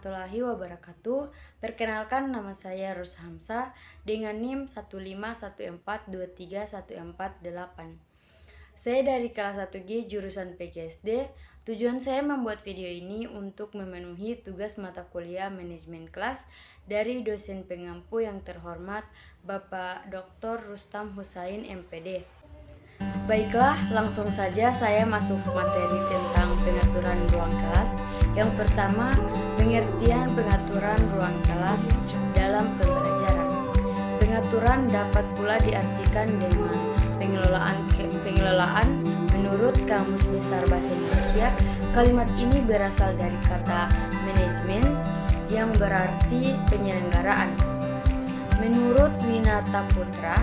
warahmatullahi wabarakatuh. Perkenalkan, nama saya Ros Hamzah dengan NIM 151423148. Saya dari kelas 1G jurusan PGSD. Tujuan saya membuat video ini untuk memenuhi tugas mata kuliah manajemen kelas dari dosen pengampu yang terhormat Bapak Dr. Rustam Husain MPD. Baiklah, langsung saja saya masuk materi tentang pengaturan ruang kelas. Yang pertama, pengertian pengaturan ruang kelas dalam pembelajaran. Pengaturan dapat pula diartikan dengan pengelolaan menurut Kamus Besar Bahasa Indonesia. Kalimat ini berasal dari kata manajemen yang berarti penyelenggaraan. Menurut Winata Putra,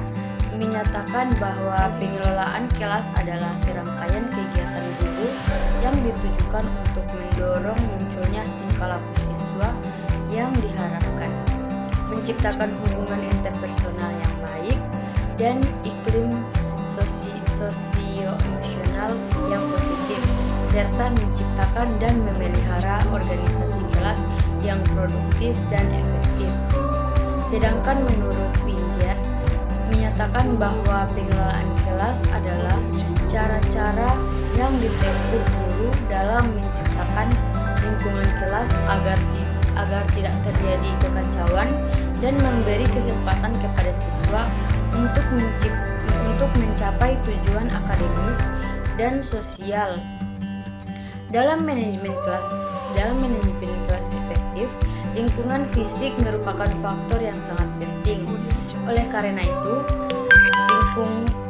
menyatakan bahwa pengelolaan kelas adalah serangkaian kegiatan guru yang ditujukan untuk mendorong munculnya tingkah laku siswa yang diharapkan, menciptakan hubungan interpersonal yang baik dan iklim sosio-emosional yang positif, serta menciptakan dan memelihara organisasi kelas yang produktif dan efektif. Sedangkan menurut Winjer, menyatakan bahwa pengelolaan kelas adalah cara-cara yang ditempuh guru dalam menciptakan lingkungan kelas agar tidak terjadi kekacauan dan memberi kesempatan kepada siswa untuk mencapai tujuan akademis dan sosial. Dalam manajemen kelas efektif, lingkungan fisik merupakan faktor yang sangat penting. Oleh karena itu,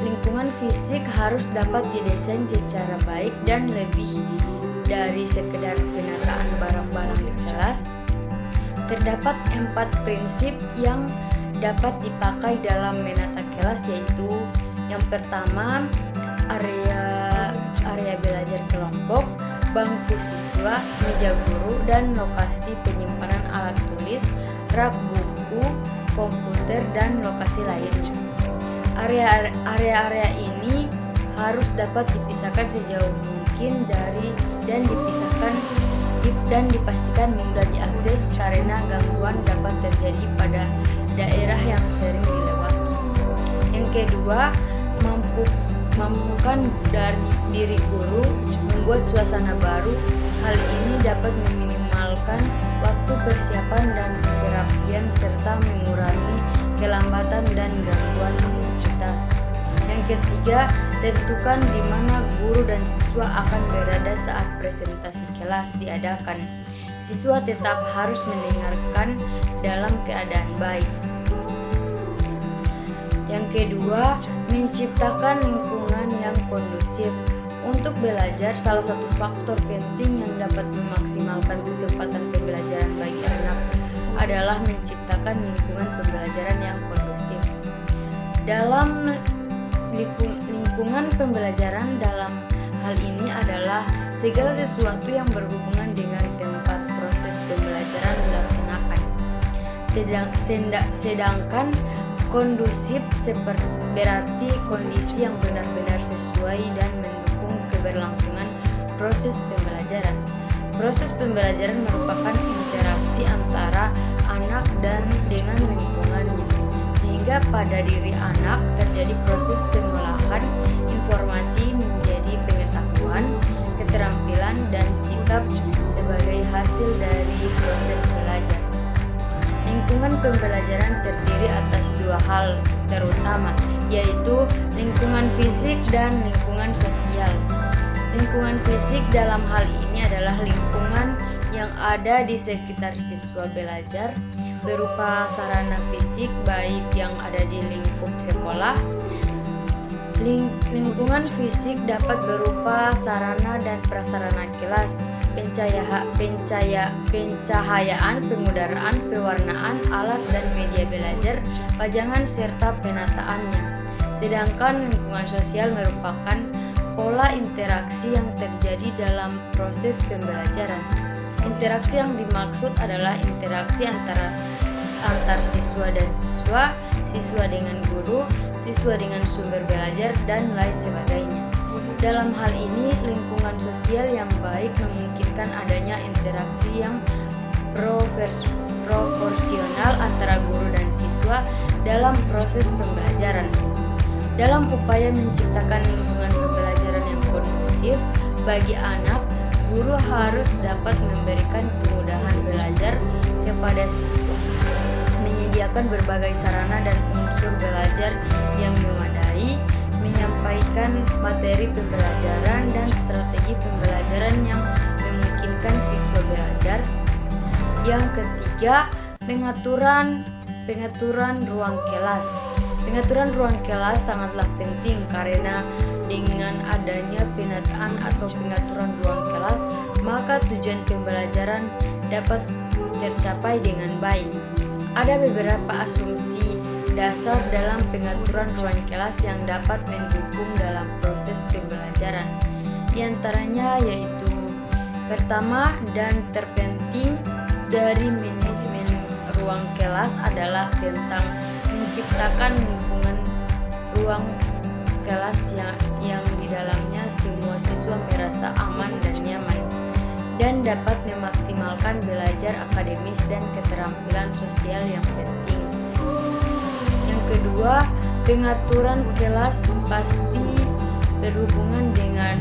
lingkungan fisik harus dapat didesain secara baik dan lebih dari sekedar penataan barang-barang di kelas. Terdapat 4 prinsip yang dapat dipakai dalam menata kelas, yaitu yang pertama, area belajar kelompok, bangku siswa, meja guru, dan lokasi penyimpanan alat tulis, rak buku, komputer, dan lokasi lainnya. Area-area ini harus dapat dipisahkan sejauh mungkin dan dipastikan mudah diakses karena gangguan dapat terjadi pada daerah yang sering dilewati. Yang kedua, mampukan dari diri guru membuat suasana baru. Hal ini dapat meminimalkan waktu persiapan dan kerapian serta mengurangi kelambatan dan gangguan aktivitas. Yang ketiga, tentukan di mana guru dan siswa akan berada saat presentasi kelas diadakan. Siswa tetap harus mendengarkan dalam keadaan baik. Yang kedua, menciptakan lingkungan yang kondusif. Untuk belajar, salah satu faktor penting yang dapat memaksimalkan kesempatan pembelajaran bagi anak adalah menciptakan lingkungan pembelajaran yang kondusif. Dalam lingkungan pembelajaran dalam hal ini adalah segala sesuatu yang berhubungan dengan tempat proses pembelajaran dilaksanakan. Sedangkan kondusif berarti kondisi yang benar-benar sesuai dan mendukung keberlangsungan proses pembelajaran. Proses pembelajaran merupakan interaksi antara anak dan dengan lingkungannya, sehingga pada diri anak terjadi proses pengolahan informasi menjadi pengetahuan, keterampilan, dan sikap sebagai hasil dari proses belajar. Lingkungan pembelajaran terdiri atas 2 hal terutama, yaitu lingkungan fisik dan lingkungan sosial. Lingkungan fisik dalam hal ini adalah lingkungan yang ada di sekitar siswa belajar berupa sarana fisik baik yang ada di lingkup sekolah. Lingkungan fisik dapat berupa sarana dan prasarana kelas, pencahayaan, pengudaraan, pewarnaan, alat dan media belajar, pajangan, serta penataannya. Sedangkan lingkungan sosial merupakan pola interaksi yang terjadi dalam proses pembelajaran. Interaksi yang dimaksud adalah interaksi antar siswa dan siswa, siswa dengan guru, siswa dengan sumber belajar, dan lain sebagainya. Dalam hal ini, lingkungan sosial yang baik memungkinkan adanya interaksi yang proporsional antara guru dan siswa dalam proses pembelajaran. Dalam upaya menciptakan lingkungan pembelajaran yang kondusif bagi anak, guru harus dapat memberikan kemudahan belajar kepada siswa, menyediakan berbagai sarana dan unsur belajar yang memadai, menyampaikan materi pembelajaran dan strategi pembelajaran yang memungkinkan siswa belajar. Yang ketiga, pengaturan ruang kelas. Pengaturan ruang kelas sangatlah penting karena dengan adanya penataan atau pengaturan ruang kelas, maka tujuan pembelajaran dapat tercapai dengan baik. Ada beberapa asumsi dasar dalam pengaturan ruang kelas yang dapat mendukung dalam proses pembelajaran. Di antaranya yaitu pertama dan terpenting dari manajemen ruang kelas adalah tentang menciptakan lingkungan ruang kelas yang di dalamnya semua siswa merasa aman dan nyaman dan dapat memaksimalkan belajar akademis dan keterampilan sosial yang penting. Yang kedua, pengaturan kelas pasti berhubungan dengan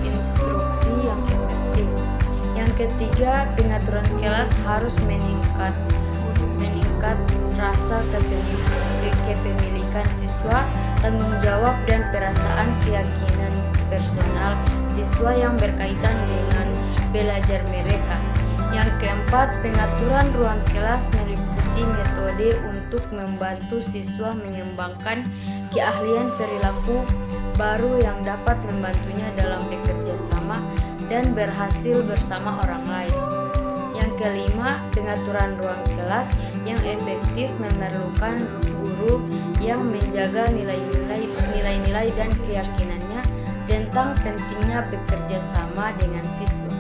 instruksi yang efektif. Yang ketiga, pengaturan kelas harus meningkat rasa kepemilikan siswa, tanggung jawab dan perasaan keyakinan personal siswa yang berkaitan dengan belajar mereka. Yang keempat, pengaturan ruang kelas meliputi metode untuk membantu siswa mengembangkan keahlian perilaku baru yang dapat membantunya dalam bekerja sama dan berhasil bersama orang lain. Yang kelima, pengaturan ruang kelas yang efektif memerlukan guru yang menjaga nilai-nilai dan keyakinannya tentang pentingnya bekerja sama dengan siswa.